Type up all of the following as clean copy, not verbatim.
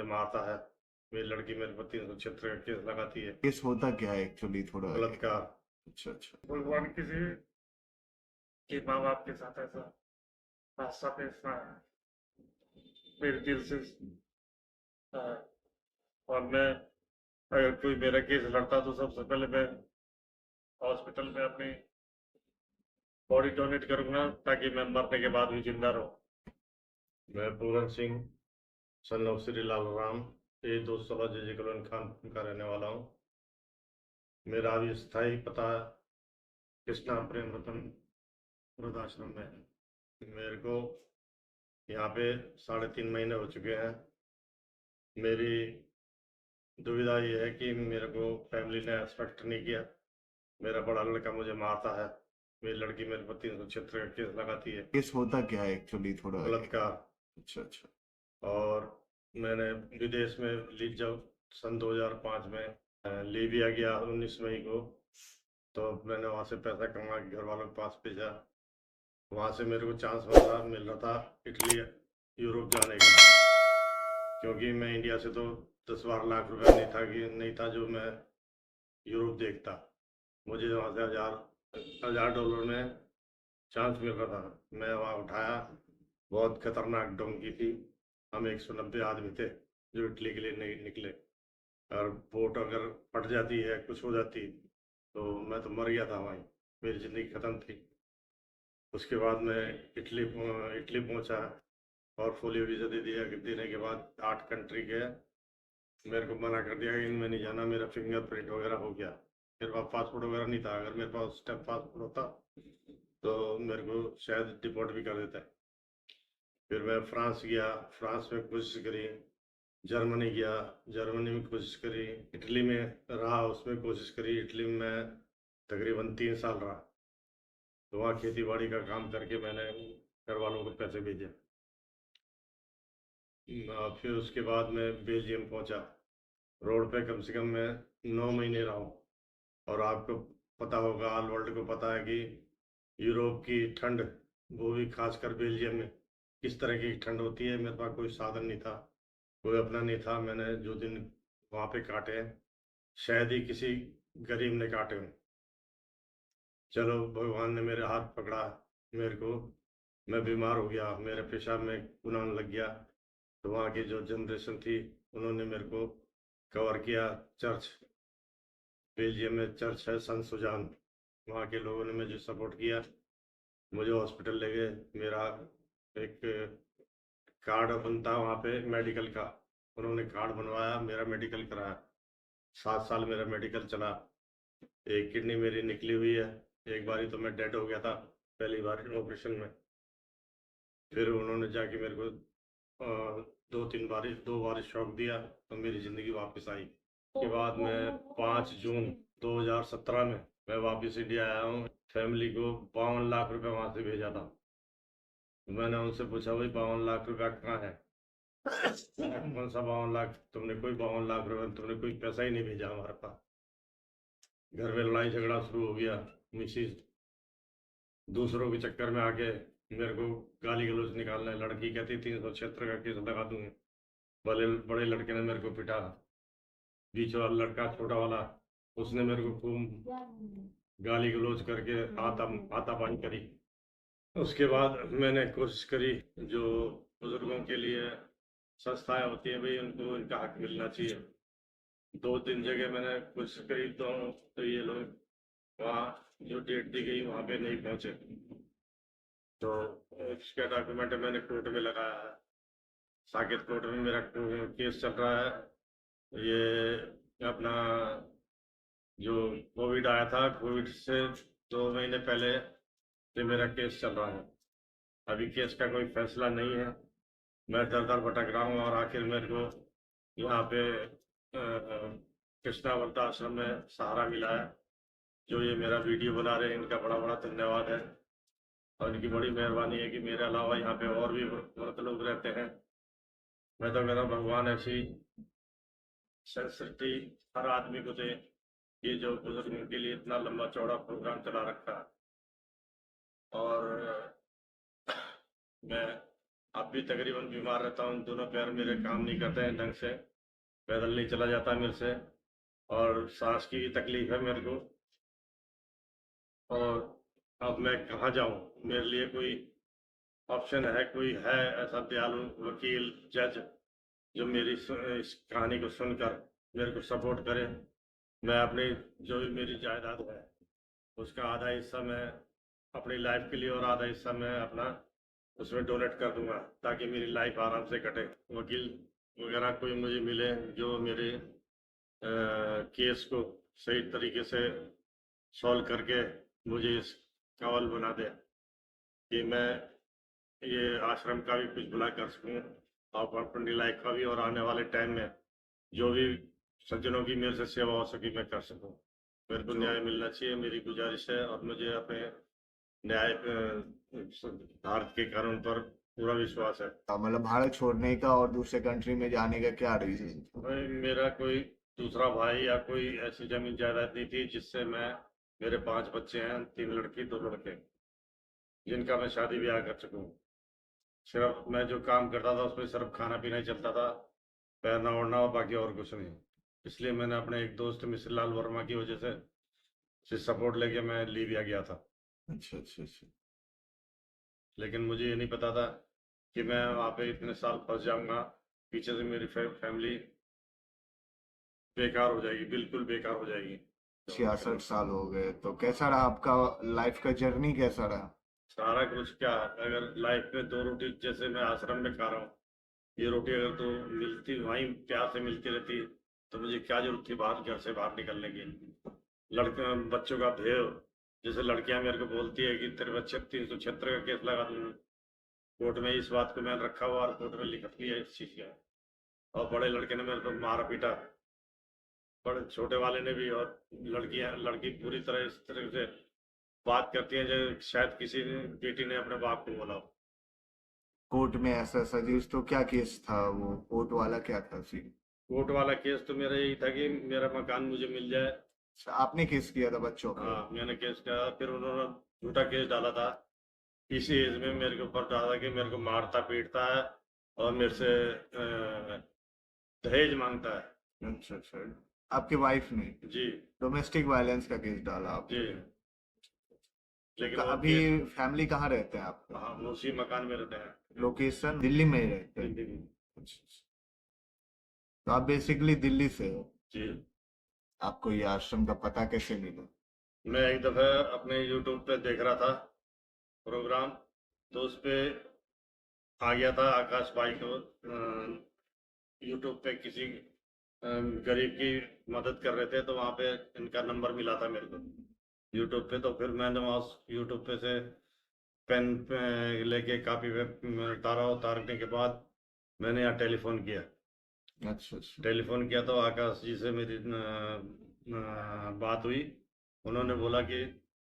मारता है, मेरी लड़की मेरे पर 376 का केस लगाती है। केस होता क्या है एक्चुअली थोड़ा? बलात्कार। अच्छा अच्छा। भगवान किसी के माँ बाप के साथ ऐसा हादसा पेश ना आए, मेरे दिल से और मैं अगर कोई मेरा केस लड़ता तो सबसे पहले मैं हॉस्पिटल में अपनी बॉडी डोनेट करूंगा ताकि मैं मरने के बाद भी जिंदा रहूं। मैं Puran Singh son of Shri Lal Ram A 216 J colony खान का रहने वाला हूँ। मेरा अभी स्थायी पता कृष्णा प्रेम रतन वृद्धाश्रम में है। मेरे को यहाँ पे 3.5 महीने हो चुके हैं। मेरी दुविधा ये है कि मेरे को फैमिली ने एक्सपेक्ट नहीं किया। मेरा बड़ा लड़का मुझे मारता है, मेरी लड़की मेरे पर 376 का केस लगाती है। केस होता क्या है एक्चुअली थोड़ा? बलात्कार। अच्छा अच्छा। और मैंने विदेश में जब सन 2005 में लीबिया गया 19 मई को, तो मैंने वहाँ से पैसा कमा के घर वालों के पास भेजा। वहाँ से मेरे को चांस मिल रहा था इटली यूरोप जाने का, क्योंकि मैं इंडिया से तो 10-12 लाख रुपया नहीं था जो मैं यूरोप देखता। मुझे वहाँ से हजार डॉलर में चांस मिल रहा था। मैं वहाँ उठाया, बहुत खतरनाक डोंकी थी। हम 190 आदमी थे जो इटली के लिए नहीं निकले। और बोट अगर फट जाती है, कुछ हो जाती, तो मैं तो मर गया था वहीं, मेरी ज़िंदगी ख़त्म थी। उसके बाद मैं इटली पहुंचा और फोलियो वीज़ा दे दिया। देने के बाद 8 कंट्री गया। मेरे को मना कर दिया कि इनमें नहीं जाना, मेरा फिंगरप्रिंट वगैरह हो गया। मेरे पास पासपोर्ट वगैरह नहीं था, अगर मेरे पास उस टाइम पासपोर्ट होता तो मेरे को शायद डिपोर्ट भी कर देता है। फिर मैं फ्रांस गया, फ्रांस में कोशिश करी। जर्मनी गया, जर्मनी में कोशिश करी। इटली में रहा, उसमें कोशिश करी। इटली में मैं तकरीबन 3 साल रहा। तो वहाँ खेती बाड़ी का काम करके मैंने घर वालों को पैसे भेजे। फिर उसके बाद मैं बेल्जियम पहुंचा। रोड पे कम से कम मैं 9 महीने रहा हूँ। और आपको पता होगा, ऑल वर्ल्ड को पता है कि यूरोप की ठंड, वो भी खासकर बेल्जियम में, किस तरह की ठंड होती है। मेरे पास कोई साधन नहीं था, कोई अपना नहीं था। मैंने जो दिन वहाँ पे काटे हैं, शायद ही किसी गरीब ने काटे हों। चलो, भगवान ने मेरे हाथ पकड़ा मेरे को। मैं बीमार हो गया, मेरे पेशाब में खून आने लग गया। तो वहाँ की जो जनरेशन थी, उन्होंने मेरे को कवर किया। चर्च, बेल्जियम में चर्च है सन सुजान, वहाँ के लोगों ने मुझे सपोर्ट किया। मुझे हॉस्पिटल ले गए। मेरा एक कार्ड बनता वहाँ पे मेडिकल का, उन्होंने कार्ड बनवाया, मेरा मेडिकल कराया। 7 साल मेरा मेडिकल चला। एक किडनी मेरी निकली हुई है। एक बारी तो मैं डेड हो गया था पहली बार ऑपरेशन में। फिर उन्होंने जाके मेरे को 2 बार शॉक दिया, तो मेरी ज़िंदगी वापस आई। के बाद मैं 5 जून 2017 में मैं वापस इंडिया आया हूँ। फैमिली को 52 लाख रुपए वहाँ से भेजा था। मैंने उनसे पूछा, भाई 52 लाख रुपया कहाँ है? कौन सा 52 लाख? तुमने कोई 52 लाख रुपए, तुमने कोई पैसा ही नहीं भेजा हमारे पास। घर में लड़ाई झगड़ा शुरू हो गया। मिसिज दूसरों के चक्कर में आके मेरे को गाली गलौज निकालने। लड़की कहती 376 का केस लगा दूंगी। बड़े बड़े लड़के ने मेरे को पिटा। बीच वाला लड़का, छोटा वाला, उसने मेरे को खूब गाली गलौज करके हाथापाई करी। उसके बाद मैंने कोशिश करी, जो बुजुर्गों के लिए संस्थाएं होती है, भाई उनको इनका हक मिलना चाहिए। 2-3 जगह मैंने कोशिश करी, तो ये लोग वहाँ जो डेट दी गई वहाँ पे नहीं पहुँचे। तो उसका डॉक्यूमेंट मैंने कोर्ट में लगाया है। साकेत कोर्ट में मेरा केस चल रहा है। ये अपना जो कोविड आया था, कोविड से 2 महीने पहले से मेरा केस चल रहा है। अभी केस का कोई फैसला नहीं है। मैं दर दर भटक रहा हूँ और आखिर मेरे को यहाँ पे कृष्णा वृद्धाश्रम में सहारा मिला है। जो ये मेरा वीडियो बना रहे हैं, इनका बड़ा बड़ा धन्यवाद है। और इनकी बड़ी मेहरबानी है कि मेरे अलावा यहाँ पे और भी बहुत लोग रहते हैं। मैं तो कहता हूँ, भगवान ऐसी संस्कृति हर आदमी को दे, ये जो बुजुर्गों के लिए इतना लंबा चौड़ा प्रोग्राम चला रखा है। और मैं अब भी तकरीबन बीमार रहता हूँ, दोनों पैर मेरे काम नहीं करते हैं ढंग से, पैदल नहीं चला जाता मेरे से, और सांस की भी तकलीफ है मेरे को। और अब मैं कहाँ जाऊँ? मेरे लिए कोई ऑप्शन है, कोई है ऐसा दयालु वकील, जज, जो मेरी इस कहानी को सुनकर मेरे को सपोर्ट करे? मैं अपनी जो भी मेरी जायदाद है उसका आधा हिस्सा मैं अपनी लाइफ के लिए और आधा हिस्सा मैं अपना उसमें डोनेट कर दूंगा, ताकि मेरी लाइफ आराम से कटे। वकील वगैरह कोई मुझे मिले जो मेरे केस को सही तरीके से सॉल्व करके मुझे इस काबिल बना दे कि मैं ये आश्रम का भी कुछ भला कर सकूं, और अपनी लाइफ का भी, और आने वाले टाइम में जो भी सज्जनों की मेरे से सेवा हो सके मैं कर सकूं। मेरे को जो न्याय मिलना चाहिए, मेरी गुजारिश है, और मुझे अपने न्याय भारत के कानून पर पूरा विश्वास है। मतलब भारत छोड़ने का और दूसरे कंट्री में जाने का क्या रीजन था? भाई, मेरा कोई दूसरा भाई या कोई ऐसी जमीन जायदाद नहीं थी जिससे मैं, मेरे 5 बच्चे हैं, 3 लड़की 2 लड़के, जिनका मैं शादी ब्याह कर सकूं। सिर्फ मैं जो काम करता था उसमें सिर्फ खाना पीना ही चलता था, पहनना ओढ़ना, और बाकी और कुछ नहीं। इसलिए मैंने अपने एक दोस्त मिश्र लाल वर्मा की वजह से सपोर्ट लेके मैं लीबिया गया था। अच्छा अच्छा अच्छा। लेकिन मुझे ये नहीं पता था कि मैं वहाँ पे इतने साल फंस जाऊंगा, पीछे से मेरी फैमिली बेकार हो जाएगी, बिल्कुल बेकार हो जाएगी। 66 साल हो गए, तो कैसा रहा आपका लाइफ का जर्नी, कैसा रहा? सारा कुछ क्या, अगर लाइफ में 2 रोटी जैसे मैं आश्रम में खा रहा हूँ, ये रोटी अगर तो मिलती वहीं प्यार से मिलती रहती, तो मुझे क्या जरूरत थी बाहर, घर से बाहर निकलने की? लड़के बच्चों का भेव, जैसे लड़कियां मेरे को बोलती है कि तेरे बच्चे 376 का केस लगा दूंगी कोर्ट में, इस बात को मैंने रखा हुआ और कोर्ट में लिख लिया इस चीज का। और बड़े लड़के ने मेरे को मारा पीटा, बड़े छोटे वाले ने भी। और लड़की पूरी तरह इस तरह से बात करती है जैसे शायद किसी ने बेटी ने अपने बाप को बोला हो। कोर्ट में ऐसा सजेस्ट, तो क्या केस था वो, कोर्ट वाला क्या था सीन? कोर्ट वाला केस तो मेरा यही था कि मेरा मकान मुझे मिल जाए। आपने केस किया था बच्चों पे? हाँ, मैंने केस किया, फिर उन्होंने झूठा केस डाला था, इसी एज में मेरे के ऊपर डाला कि मेरे को मारता पीटता है और मेरे से दहेज मांगता है। अच्छा अच्छा। आपकी वाइफ ने जी डोमेस्टिक वायलेंस का केस डाला आप? जी। लेकिन वो अभी केस, फैमिली कहाँ रहते हैं आपके? हाँ, वो उसी मकान में रहते हैं, लोकेशन दिल्ली में ही रहते हैं? दिल्ली में। अच्छा, अच्छा। तो आप बेसिकली दिल्ली से हो? जी। आपको ये आश्रम का पता कैसे मिला? मैं एक दफे अपने यूट्यूब पे देख रहा था प्रोग्राम, तो उस पे आ गया था आकाश भाई को, यूट्यूब पे किसी गरीब की मदद कर रहे थे, तो वहाँ पे इनका नंबर मिला था मेरे को यूट्यूब पे। तो फिर मैंने वहाँ यूट्यूब पे से पेन लेके कापी पे उतारने के बाद मैंने यहाँ टेलीफोन किया। अच्छा अच्छा। टेलीफोन किया तो आकाश जी से मेरी बात हुई। उन्होंने बोला कि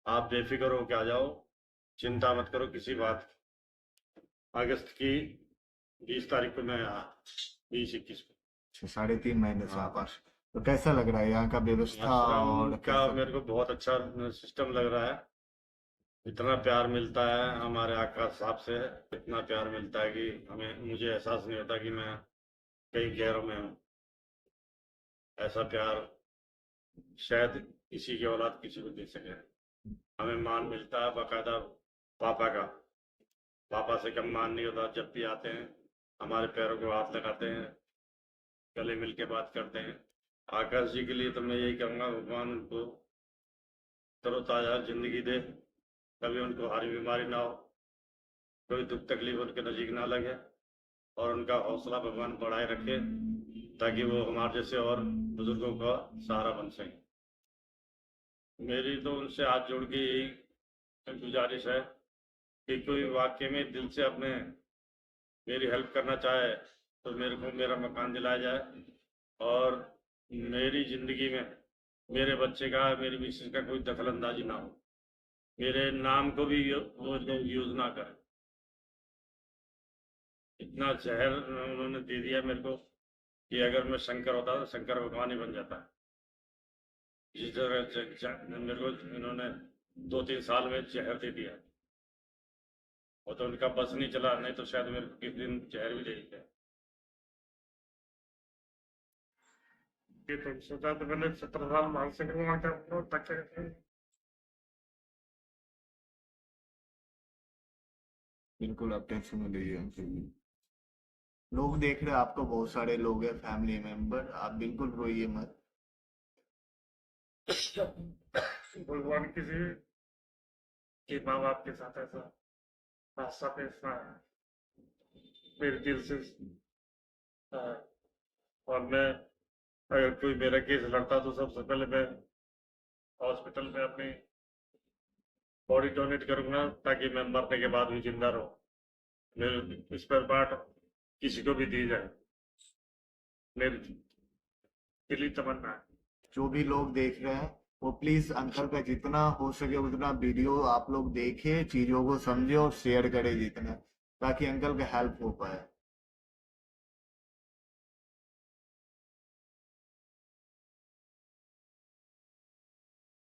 आप बेफिक्र हो के आ जाओ, चिंता मत करो किसी बात की। अगस्त की 20 तारीख को मैं आया, 20-21 को। अच्छा, 3.5 महीने से हाँ, आप आश्रम, तो कैसा लग रहा है यहाँ का व्यवस्था आश्रम और का कैसा? मेरे को बहुत अच्छा सिस्टम लग रहा है। इतना प्यार मिलता है हमारे आकाश साहब से, इतना प्यार मिलता है कि मुझे एहसास नहीं होता कि मैं कहीं गैरों में हूँ। ऐसा प्यार शायद किसी की औलाद किसी को दे सके। हमें मान मिलता है बाकायदा पापा का, पापा से कम मान नहीं होता। जब भी आते हैं हमारे पैरों को हाथ लगाते हैं, गले मिल के बात करते हैं। आकाश जी के लिए तो मैं यही कहूँगा, भगवान उनको तरोताजा जिंदगी दे, कभी उनको हारी बीमारी ना हो, कोई दुख तकलीफ उनके नज़दीक ना लगे, और उनका हौसला भगवान बढ़ाए रखे, ताकि वो हमारे जैसे और बुजुर्गों का सहारा बन सके। मेरी तो उनसे हाथ जोड़ के यही गुजारिश है कि कोई वाकई में दिल से अपने मेरी हेल्प करना चाहे तो मेरे को मेरा मकान दिलाया जाए, और मेरी ज़िंदगी में मेरे बच्चे का, मेरी मिसेज का कोई दखल अंदाजी ना हो, मेरे नाम को भी वो लोग यूज़ ना करें। इतना जहर उन्होंने दे दिया मेरे को कि अगर मैं शंकर होता तो शंकर भगवान ही बन जाता। जिस तरह मेरे को इन्होंने 2-3 साल में जहर दे दिया। वो तो उनका बस नहीं चला, नहीं तो शायद मेरे को किस दिन जहर भी दे देते। ये तो सोचा तो मैंने 17 साल मार से करवा के तक। बिल्कुल आप टेंशन में लीजिए अंकल जी। लोग देख रहे हैं आपको, बहुत सारे लोग हैं फैमिली मेंबर, आप बिल्कुल रोइए मत। भगवान किसी के माँ बाप के साथ ऐसा हादसा पेश ना आए, मेरे दिल से। हाँ, और मैं अगर कोई मेरा केस लड़ता तो सबसे पहले मैं हॉस्पिटल में अपनी बॉडी डोनेट करूंगा, ताकि मैं मरने के बाद भी जिंदा रहूं। मेरे स्पेयर पार्ट किसी को भी दी जाए, मेरी दिली तमन्ना है। जो भी लोग देख रहे हैं वो प्लीज अंकल का जितना हो सके उतना वीडियो आप लोग देखें, चीजों को समझे और शेयर करें जितना, ताकि अंकल का हेल्प हो पाए।